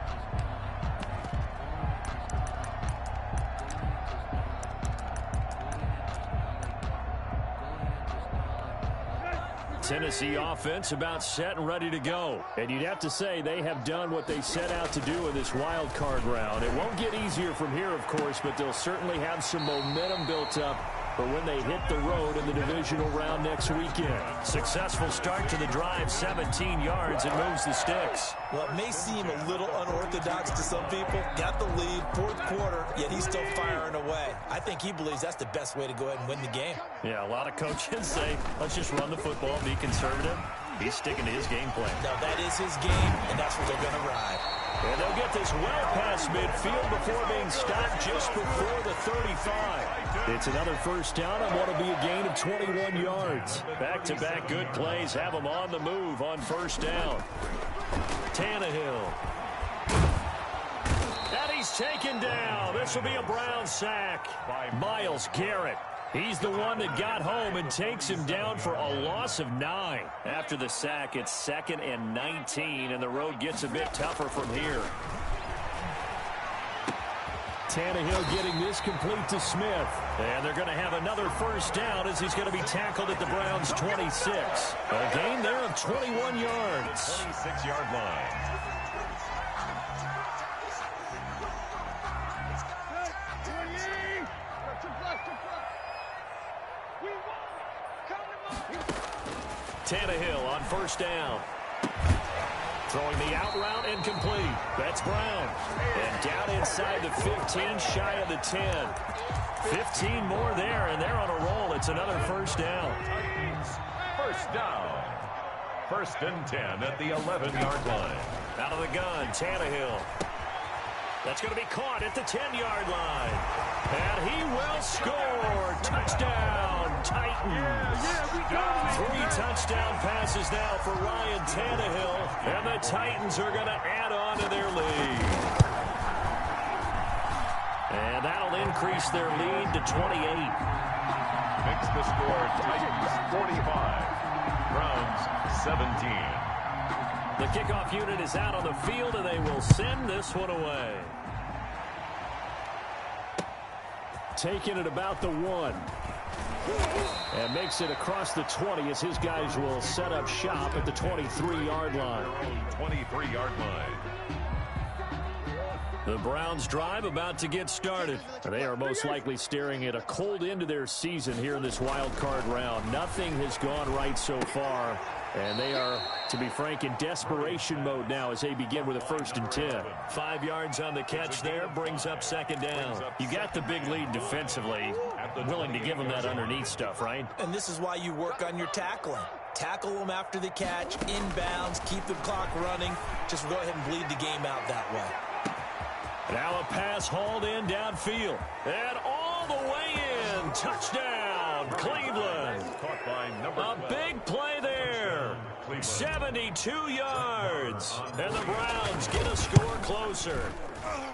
Tennessee offense about set and ready to go. And you'd have to say they have done what they set out to do in this wild card round. It won't get easier from here, of course, but they'll certainly have some momentum built up for when they hit the road in the divisional round next weekend. Successful start to the drive, 17 yards, and moves the sticks. Well, it may seem a little unorthodox to some people. Got the lead, fourth quarter, yet he's still firing away. I think he believes that's the best way to go ahead and win the game. Yeah, a lot of coaches say, let's just run the football, be conservative. He's sticking to his game plan. Now, that is his game, and that's what they're going to ride. And they'll get this well past midfield before being stopped just before the 35. It's another first down on what will be a gain of 21 yards. Back-to-back good plays have them on the move on first down. Tannehill. And he's taken down. This will be a Brown sack by Myles Garrett. He's the one that got home and takes him down for a loss of 9. After the sack, it's 2nd and 19, and the road gets a bit tougher from here. Tannehill getting this complete to Smith. And they're going to have another first down as he's going to be tackled at the Browns' 26. A gain there of 21 yards. 26-yard line. Tannehill on first down. Throwing the out route incomplete. That's Brown. And down inside the 15, shy of the 10. 15 more there, and they're on a roll. It's another first down. First down. 1st and 10 at the 11-yard line. Out of the gun, Tannehill. That's going to be caught at the 10-yard line. And he will score. Touchdown, Titans. 3 touchdown passes now for Ryan Tannehill. And the Titans are going to add on to their lead. And that'll increase their lead to 28. Makes the score Titans 45. Browns 17. The kickoff unit is out on the field, and they will send this one away. Taking it about the 1. And makes it across the 20 as his guys will set up shop at the 23-yard line. 23-yard line. The Browns drive about to get started. They are most likely staring at a cold end to their season here in this wild card round. Nothing has gone right so far. And they are, to be frank, in desperation mode now as they begin with a 1st and 10. 5 yards on the catch there, brings up 2nd down. You got the big lead defensively. Willing to give them that underneath stuff, right? And this is why you work on your tackling. Tackle them after the catch, inbounds, keep the clock running. Just go ahead and bleed the game out that way. Now a pass hauled in downfield. And all the way in. Touchdown, Cleveland. A big play there. 72 yards. And the Browns get a score closer.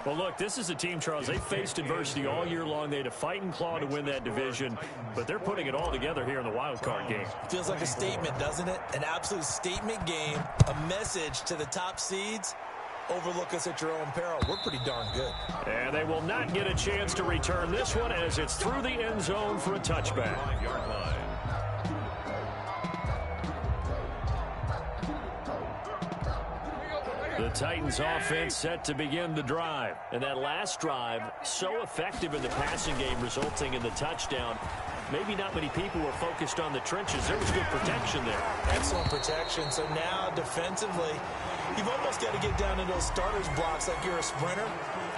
Well, look, this is a team, Charles. They faced adversity all year long. They had to fight and claw to win that division, but they're putting it all together here in the wild card game. Feels like a statement, doesn't it? An absolute statement game, a message to the top seeds. Overlook us at your own peril. We're pretty darn good. And they will not get a chance to return this one as it's through the end zone for a touchback. 5-yard line. The Titans offense set to begin the drive. And that last drive, so effective in the passing game, resulting in the touchdown. Maybe not many people were focused on the trenches. There was good protection there. Excellent protection. So now, defensively, you've almost got to get down in those starters blocks like you're a sprinter.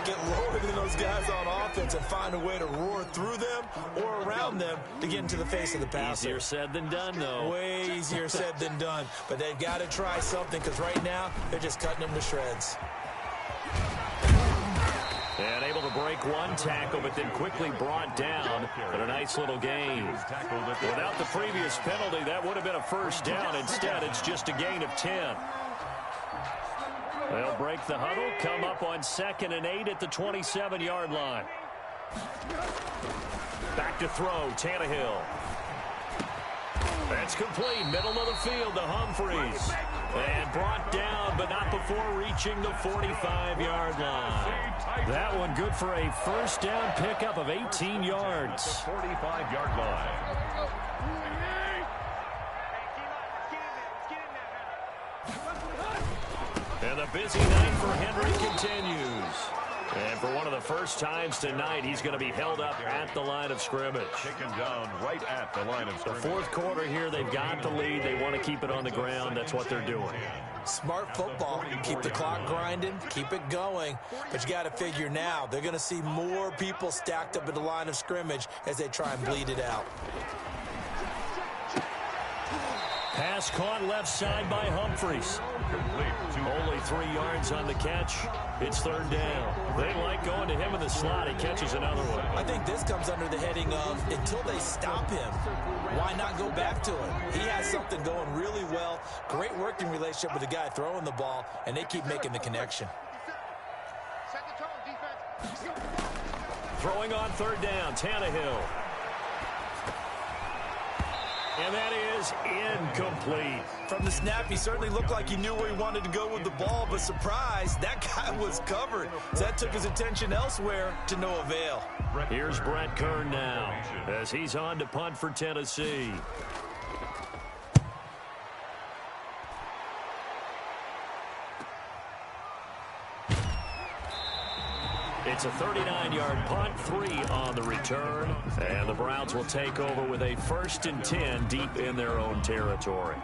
Get lower than those guys on offense and find a way to roar through them or around them to get into the face of the passer. Easier said than done, though. Way easier said than done. But they've got to try something because right now they're just cutting them to shreds. And able to break one tackle, but then quickly brought down. But a nice little gain. Without the previous penalty, that would have been a first down. Instead, it's just a gain of 10. They'll break the huddle, come up on 2nd and 8 at the 27-yard line. Back to throw, Tannehill. That's complete, middle of the field to Humphries. And brought down, but not before reaching the 45-yard line. That one good for a first down pickup of 18 yards. 45-yard line. And the busy night for Henry continues. And for one of the first times tonight, he's going to be held up at the line of scrimmage. Taken down right at the line of scrimmage. The fourth quarter here, they've got the lead. They want to keep it on the ground. That's what they're doing. Smart football. Keep the clock grinding. Keep it going. But you got to figure now, they're going to see more people stacked up at the line of scrimmage as they try and bleed it out. Pass caught left side by Humphries. Only 3 yards on the catch. It's third down. They like going to him in the slot. He catches another one. I think this comes under the heading of until they stop him, why not go back to him? He has something going really well. Great working relationship with the guy throwing the ball, and they keep making the connection. Throwing on third down, Tannehill. And that is incomplete. From the snap, he certainly looked like he knew where he wanted to go with the ball, but surprise, that guy was covered. So that took his attention elsewhere to no avail. Here's Brett Kern now as he's on to punt for Tennessee. It's a 39-yard punt, 3 on the return, and the Browns will take over with a 1st and 10 deep in their own territory.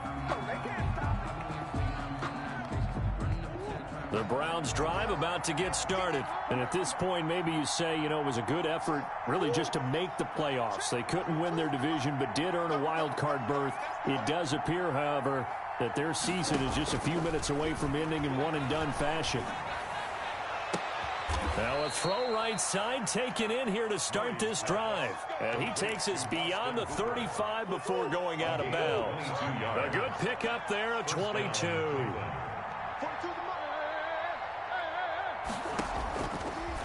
The Browns drive about to get started. And at this point, maybe you say, you know, it was a good effort really just to make the playoffs. They couldn't win their division but did earn a wild card berth. It does appear, however, that their season is just a few minutes away from ending in one-and-done fashion. Now a throw right side taken in here to start this drive. And he takes us beyond the 35 before going out of bounds. A good pickup there, a 22.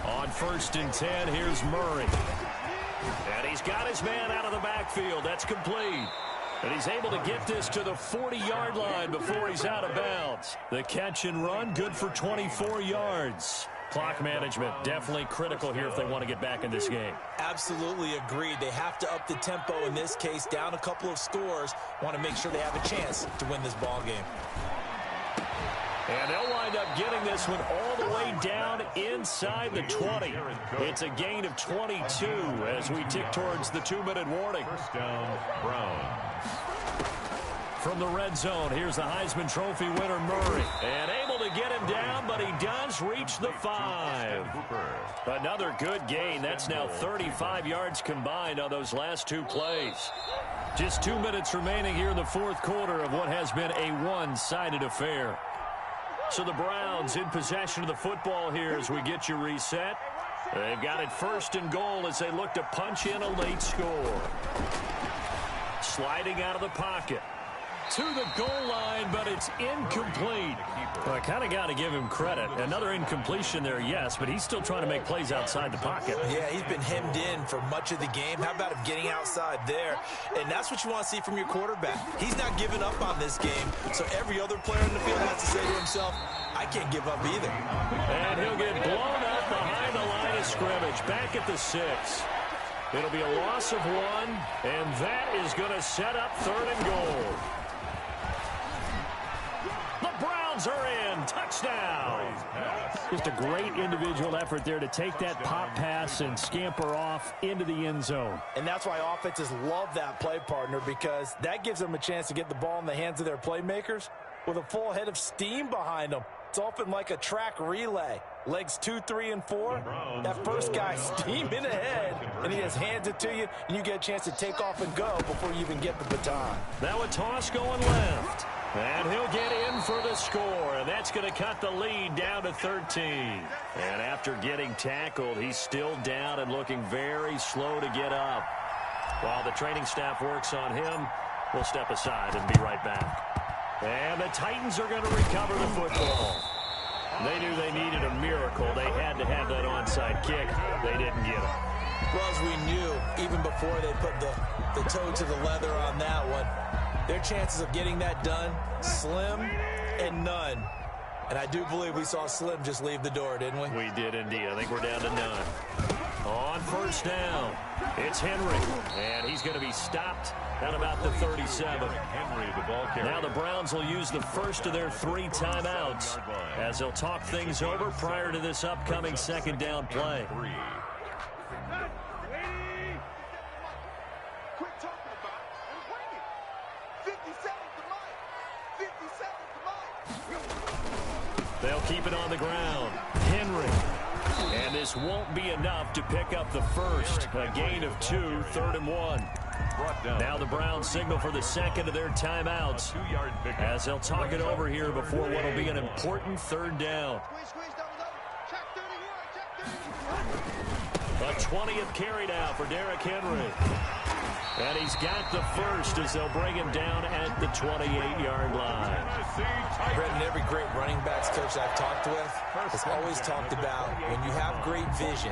On 1st and 10, here's Murray. And he's got his man out of the backfield. That's complete. And he's able to get this to the 40-yard line before he's out of bounds. The catch and run, good for 24 yards. Clock management definitely critical here if they want to get back in this game. Absolutely agreed. They have to up the tempo in this case, down a couple of scores. Want to make sure they have a chance to win this ball game. And they'll wind up getting this one all the way down inside the 20. It's a gain of 22 as we tick towards the 2-minute warning. First down, Browns. From the red zone, here's the Heisman Trophy winner, Murray. And able to get him down, but he does reach the 5. Another good gain. That's now 35 yards combined on those last 2 plays. Just 2 minutes remaining here in the fourth quarter of what has been a one-sided affair. So the Browns in possession of the football here as we get you reset. They've got it 1st and goal as they look to punch in a late score. Sliding out of the pocket. To the goal line, but it's incomplete. Well, I kind of got to give him credit. Another incompletion there, yes, but he's still trying to make plays outside the pocket. Yeah, he's been hemmed in for much of the game. How about him getting outside there? And that's what you want to see from your quarterback. He's not giving up on this game, so every other player in the field has to say to himself, I can't give up either. And he'll get blown up behind the line of scrimmage, back at the 6. It'll be a loss of 1, and that is going to set up 3rd and goal. The Browns are in. Touchdown. Just a great individual effort there to take that pop pass and scamper off into the end zone. And that's why offenses love that play partner, because that gives them a chance to get the ball in the hands of their playmakers with a full head of steam behind them. It's often like a track relay. Legs 2, 3, and 4. That first guy steaming ahead, and he just hands it to you, and you get a chance to take off and go before you even get the baton. Now a toss going left. And he'll get in for the score, and that's going to cut the lead down to 13. And after getting tackled, he's still down and looking very slow to get up. While the training staff works on him, we'll step aside and be right back. And the Titans are going to recover the football. They knew they needed a miracle. They had to have that onside kick. They didn't get it. Well, as we knew, even before they put the toe to the leather on that one, their chances of getting that done, slim and none. And I do believe we saw Slim just leave the door, didn't we? We did indeed. I think we're down to none. On first down, it's Henry, and he's going to be stopped at about the 37. Now the Browns will use the first of their 3 timeouts as they'll talk things over prior to this upcoming second down play. They'll keep it on the ground. Henry. And this won't be enough to pick up the first. A gain of 2, 3rd and 1. Now the Browns signal for the second of their timeouts as they'll talk it over here before what will be an important 3rd down. A 20th carry now for Derrick Henry. And he's got the first as they'll bring him down at the 28-yard line. Brendan, every great running backs coach I've talked with has always talked about when you have great vision,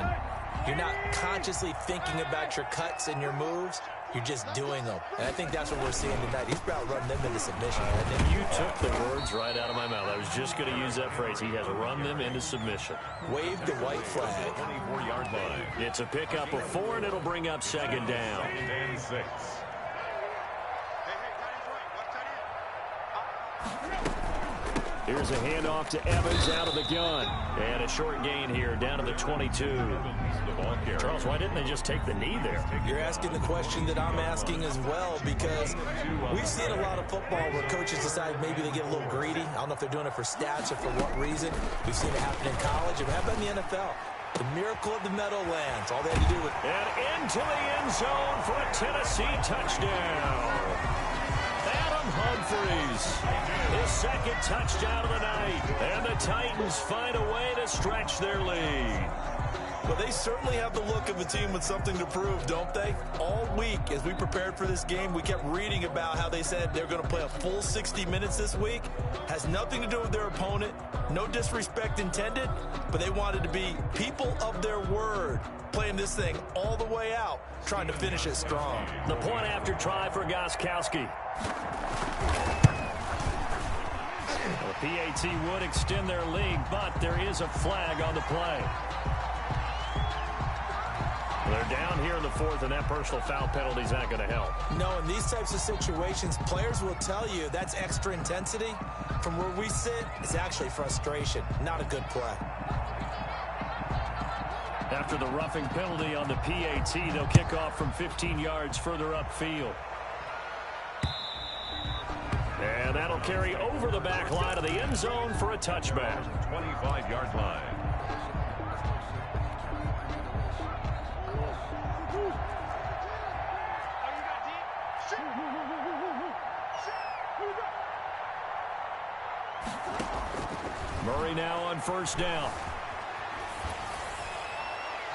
you're not consciously thinking about your cuts and your moves. You're just doing them. And I think that's what we're seeing tonight. He's about running them into submission. You took the words right out of my mouth. I was just going to use that phrase. He has run them into submission. Wave the white flag. 24-yard line. It's a pickup of 4, and it'll bring up 2nd down. 2nd and 6. Here's a handoff to Evans out of the gun. And a short gain here down to the 22. Charles, why didn't they just take the knee there? You're asking the question that I'm asking as well, because we've seen a lot of football where coaches decide maybe they get a little greedy. I don't know if they're doing it for stats or for what reason. We've seen it happen in college. It happened in the NFL. The miracle of the Meadowlands. All they had to do was... And into the end zone for a Tennessee touchdown. Humphreys, his 2nd touchdown of the night, and the Titans find a way to stretch their lead. Well, they certainly have the look of a team with something to prove, don't they? All week, as we prepared for this game, we kept reading about how they said they're going to play a full 60 minutes this week. Has nothing to do with their opponent, no disrespect intended, but they wanted to be people of their word, playing this thing all the way out, trying to finish it strong. The point after try for Gostkowski. The PAT would extend their lead, but there is a flag on the play. They're down here in the 4th, and that personal foul penalty is not going to help. No, in these types of situations, players will tell you that's extra intensity. From where we sit, it's actually frustration. Not a good play. After the roughing penalty on the PAT, they'll kick off from 15 yards further upfield. And that'll carry over the back line of the end zone for a touchback. 25-yard line. Murray now on first down.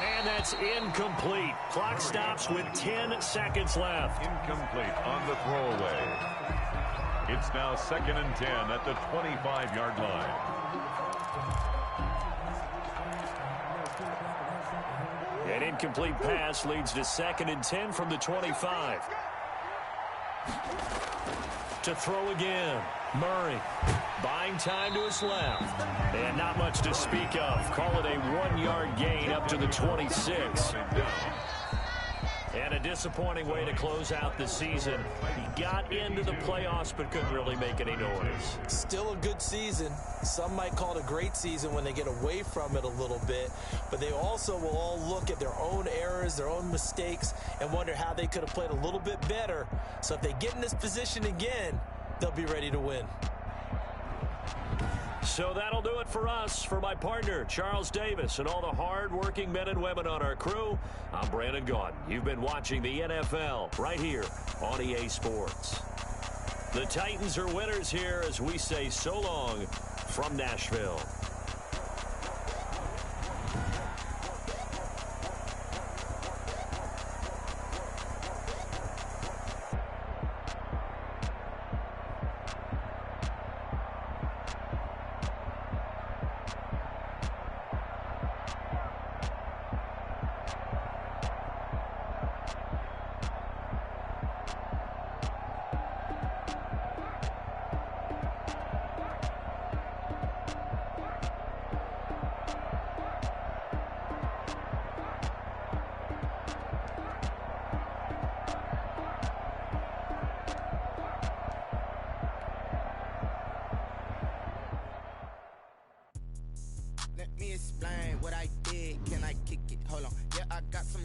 And that's incomplete. Clock stops with 10 seconds left. Incomplete on the throwaway. It's now 2nd and 10 at the 25-yard line. An incomplete pass leads to 2nd and 10 from the 25. To throw again. Murray buying time to his left. And not much to speak of. Call it a 1-yard gain up to the 26. And a disappointing way to close out the season. He got into the playoffs but couldn't really make any noise. Still a good season. Some might call it a great season when they get away from it a little bit. But they also will all look at their own errors, their own mistakes, and wonder how they could have played a little bit better. So if they get in this position again, they'll be ready to win. So that'll do it for us. For my partner, Charles Davis, and all the hard-working men and women on our crew, I'm Brandon Gaudin. You've been watching the NFL right here on EA Sports. The Titans are winners here as we say so long from Nashville. me explain what I did. Can I kick it? Hold on. Yeah, I got some